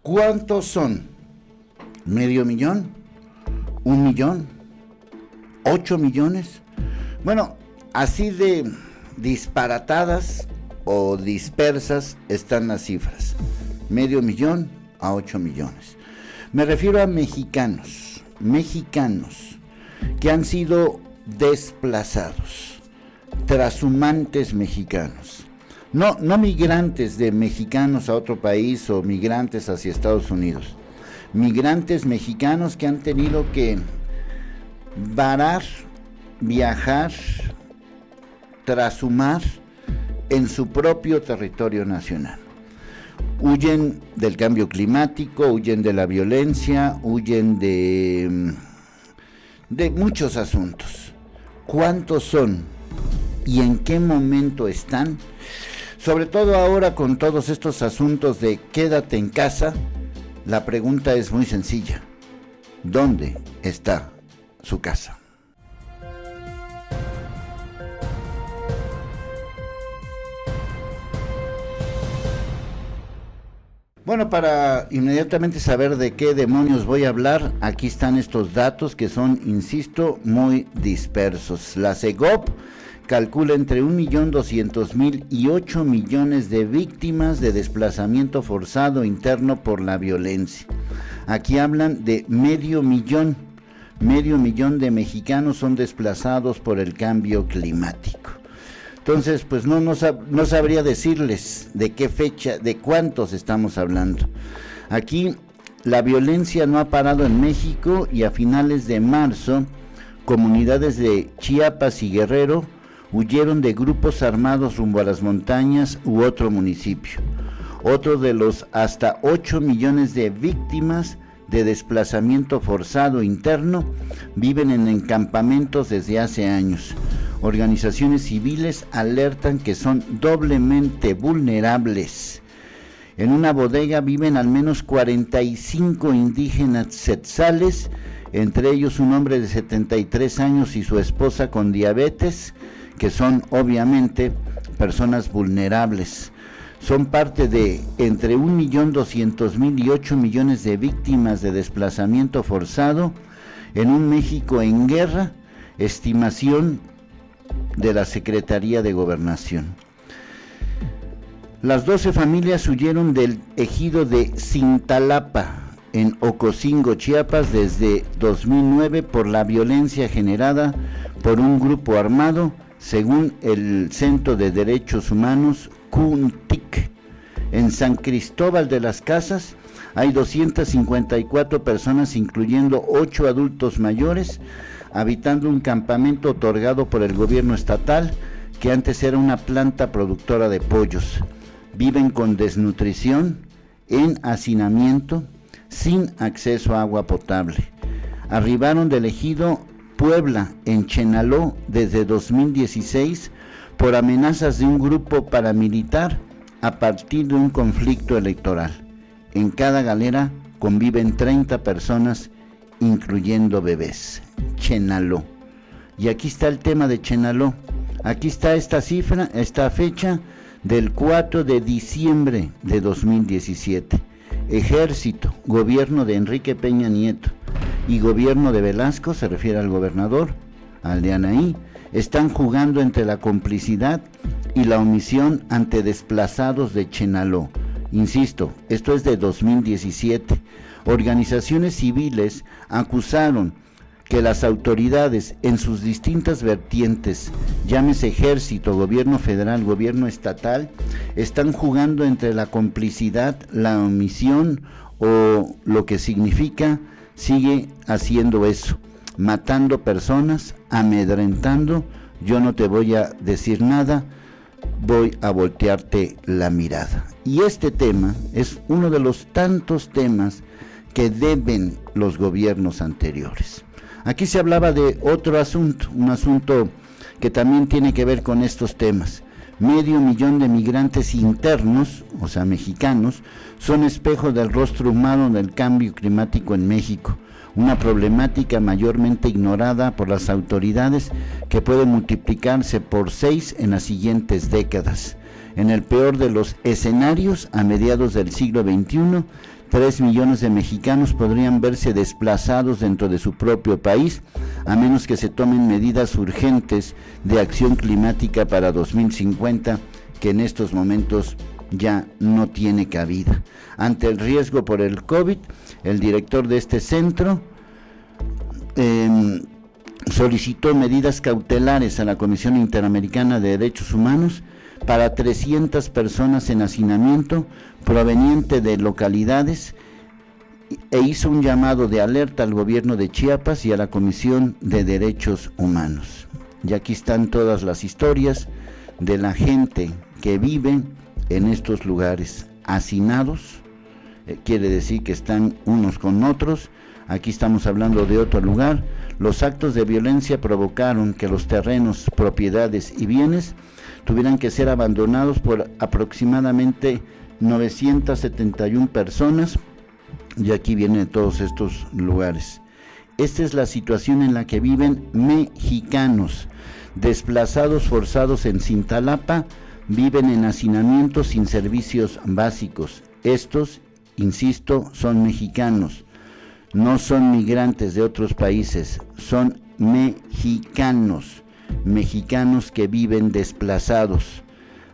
¿Cuántos son? ¿Medio millón? ¿1 millón? ¿8 millones? Bueno, así de disparatadas o dispersas están las cifras. Medio millón a 8 millones. Me refiero a mexicanos que han sido desplazados, trashumantes mexicanos. No migrantes de mexicanos a otro país o migrantes hacia Estados Unidos. Migrantes mexicanos que han tenido que varar, viajar, trashumar en su propio territorio nacional. Huyen del cambio climático, huyen de la violencia, huyen de muchos asuntos. ¿Cuántos son y en qué momento están? Sobre todo ahora con todos estos asuntos de quédate en casa, la pregunta es muy sencilla. ¿Dónde está su casa? Bueno, para inmediatamente saber de qué demonios voy a hablar, aquí están estos datos que son, insisto, muy dispersos. La Segov calcula entre 1.200.000 y 8 millones de víctimas de desplazamiento forzado interno por la violencia. Aquí hablan de medio millón de mexicanos son desplazados por el cambio climático. Entonces, pues no sabría decirles de qué fecha, de cuántos estamos hablando. Aquí la violencia no ha parado en México y a finales de marzo, comunidades de Chiapas y Guerrero huyeron de grupos armados rumbo a las montañas u otro municipio. Otro de los hasta 8 millones de víctimas de desplazamiento forzado interno viven en campamentos desde hace años. Organizaciones civiles alertan que son doblemente vulnerables. En una bodega viven al menos 45 indígenas tzetzales, entre ellos un hombre de 73 años y su esposa con diabetes, que son obviamente personas vulnerables. Son parte de entre 1.200.000 y 8 millones de víctimas de desplazamiento forzado en un México en guerra, estimación de la Secretaría de Gobernación. Las 12 familias huyeron del ejido de Cintalapa, en Ocosingo, Chiapas, desde 2009 por la violencia generada por un grupo armado, según el Centro de Derechos Humanos CUNTIC. En San Cristóbal de las Casas hay 254 personas, incluyendo 8 adultos mayores, habitando un campamento otorgado por el gobierno estatal, que antes era una planta productora de pollos. Viven con desnutrición, en hacinamiento, sin acceso a agua potable. Arribaron del ejido Puebla, en Chenaló, desde 2016, por amenazas de un grupo paramilitar a partir de un conflicto electoral. En cada galera conviven 30 personas, incluyendo bebés. Chenaló. Y aquí está el tema de Chenaló. Aquí está esta cifra, esta fecha del 4 de diciembre de 2017. Ejército, gobierno de Enrique Peña Nieto y gobierno de Velasco, se refiere al gobernador, al de Anaí, están jugando entre la complicidad y la omisión ante desplazados de Chenaló. Insisto, esto es de 2017. Organizaciones civiles acusaron que las autoridades en sus distintas vertientes, llámese ejército, gobierno federal, gobierno estatal, están jugando entre la complicidad, la omisión o lo que significa, sigue haciendo eso, matando personas, amedrentando. Yo no te voy a decir nada, voy a voltearte la mirada. Y este tema es uno de los tantos temas que deben los gobiernos anteriores. Aquí se hablaba de otro asunto, un asunto que también tiene que ver con estos temas. 500.000 de migrantes internos, o sea, mexicanos, son espejo del rostro humano del cambio climático en México, una problemática mayormente ignorada por las autoridades que puede multiplicarse por 6 en las siguientes décadas. En el peor de los escenarios, a mediados del siglo XXI, 3 millones de mexicanos podrían verse desplazados dentro de su propio país, a menos que se tomen medidas urgentes de acción climática para 2050, que en estos momentos ya no tiene cabida. Ante el riesgo por el COVID, el director de este centro solicitó medidas cautelares a la Comisión Interamericana de Derechos Humanos para 300 personas en hacinamiento proveniente de localidades e hizo un llamado de alerta al gobierno de Chiapas y a la Comisión de Derechos Humanos. Y aquí están todas las historias de la gente que vive en estos lugares, hacinados, quiere decir que están unos con otros. Aquí estamos hablando de otro lugar. Los actos de violencia provocaron que los terrenos, propiedades y bienes tuvieran que ser abandonados por aproximadamente 971 personas, y aquí vienen todos estos lugares. Esta es la situación en la que viven mexicanos, desplazados forzados en Cintalapa, viven en hacinamientos sin servicios básicos. Estos, insisto, son mexicanos, no son migrantes de otros países, son mexicanos que viven desplazados.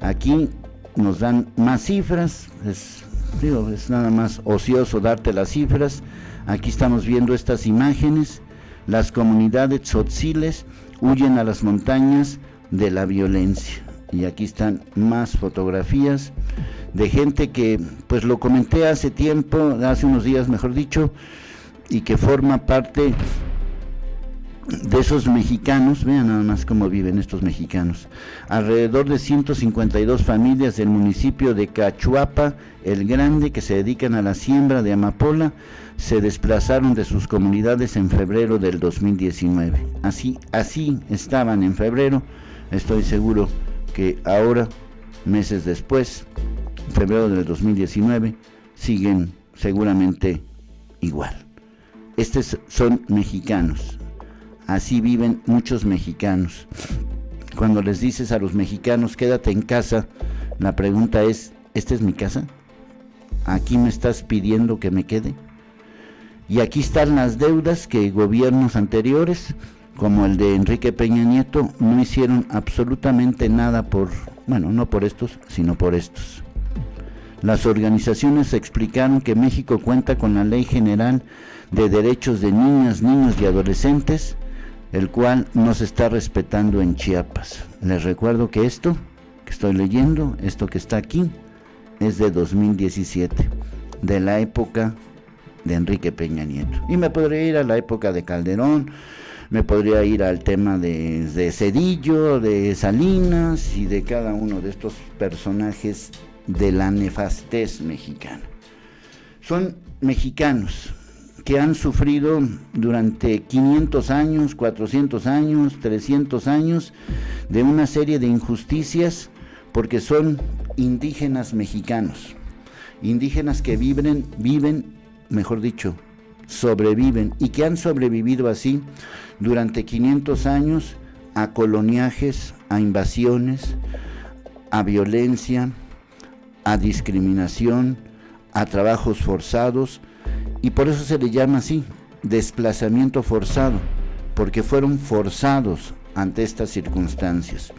Aquí nos dan más cifras, es nada más ocioso darte las cifras. Aquí estamos viendo estas imágenes. Las comunidades tzotziles huyen a las montañas de la violencia. Y aquí están más fotografías de gente que, pues lo comenté hace tiempo, hace unos días mejor dicho, y que forma parte de esos mexicanos. Vean nada más cómo viven estos mexicanos. Alrededor de 152 familias del municipio de Cachuapa el Grande, que se dedican a la siembra de amapola, se desplazaron de sus comunidades en febrero del 2019. Así estaban en febrero. Estoy seguro que ahora, meses después, en febrero del 2019, siguen seguramente igual. Estos son mexicanos. Así viven muchos mexicanos. Cuando les dices a los mexicanos, quédate en casa, la pregunta es, ¿esta es mi casa? ¿Aquí me estás pidiendo que me quede? Y aquí están las deudas que gobiernos anteriores, como el de Enrique Peña Nieto, no hicieron absolutamente nada por, bueno, no por estos, sino por estos. Las organizaciones explicaron que México cuenta con la Ley General de Derechos de Niñas, Niños y Adolescentes, el cual no se está respetando en Chiapas. Les recuerdo que esto que estoy leyendo, esto que está aquí, es de 2017, de la época de Enrique Peña Nieto. Y me podría ir a la época de Calderón, me podría ir al tema de Zedillo, de Salinas y de cada uno de estos personajes de la nefastez mexicana. Son mexicanos que han sufrido durante 500 años, 400 años, 300 años de una serie de injusticias, porque son indígenas mexicanos, indígenas que sobreviven, y que han sobrevivido así durante 500 años a coloniajes, a invasiones, a violencia, a discriminación, a trabajos forzados, y por eso se le llama así, desplazamiento forzado, porque fueron forzados ante estas circunstancias.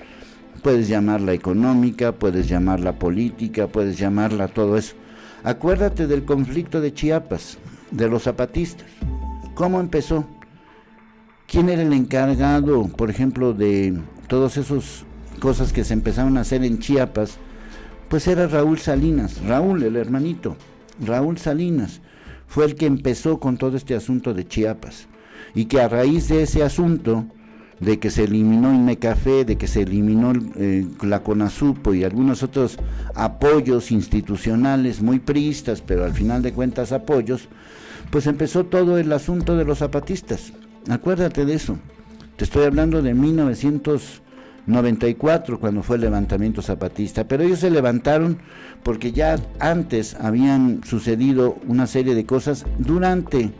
Puedes llamarla económica, puedes llamarla política, puedes llamarla todo eso. Acuérdate del conflicto de Chiapas, de los zapatistas. ¿Cómo empezó? ¿Quién era el encargado, por ejemplo, de todas esas cosas que se empezaron a hacer en Chiapas? Pues era Raúl Salinas, Raúl, el hermanito, Raúl Salinas, fue el que empezó con todo este asunto de Chiapas, y que a raíz de ese asunto, de que se eliminó Inmecafé, de que se eliminó la CONASUPO y algunos otros apoyos institucionales muy priistas, pero al final de cuentas apoyos, pues empezó todo el asunto de los zapatistas. Acuérdate de eso. Te estoy hablando de 1994, cuando fue el levantamiento zapatista, pero ellos se levantaron porque ya antes habían sucedido una serie de cosas durante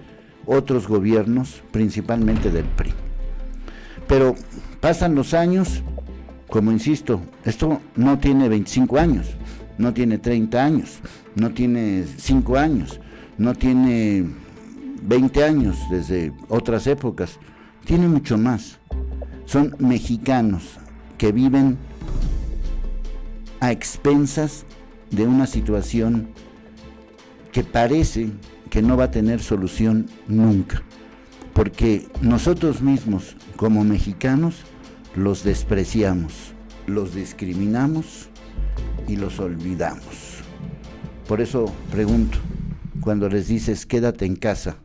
otros gobiernos, principalmente del PRI. Pero pasan los años, como insisto, esto no tiene 25 años, no tiene 30 años, no tiene 5 años, no tiene 20 años desde otras épocas, tiene mucho más. Son mexicanos que viven a expensas de una situación que parece que no va a tener solución nunca, porque nosotros mismos como mexicanos los despreciamos, los discriminamos y los olvidamos. Por eso pregunto, cuando les dices quédate en casa,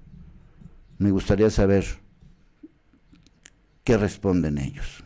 me gustaría saber qué responden ellos.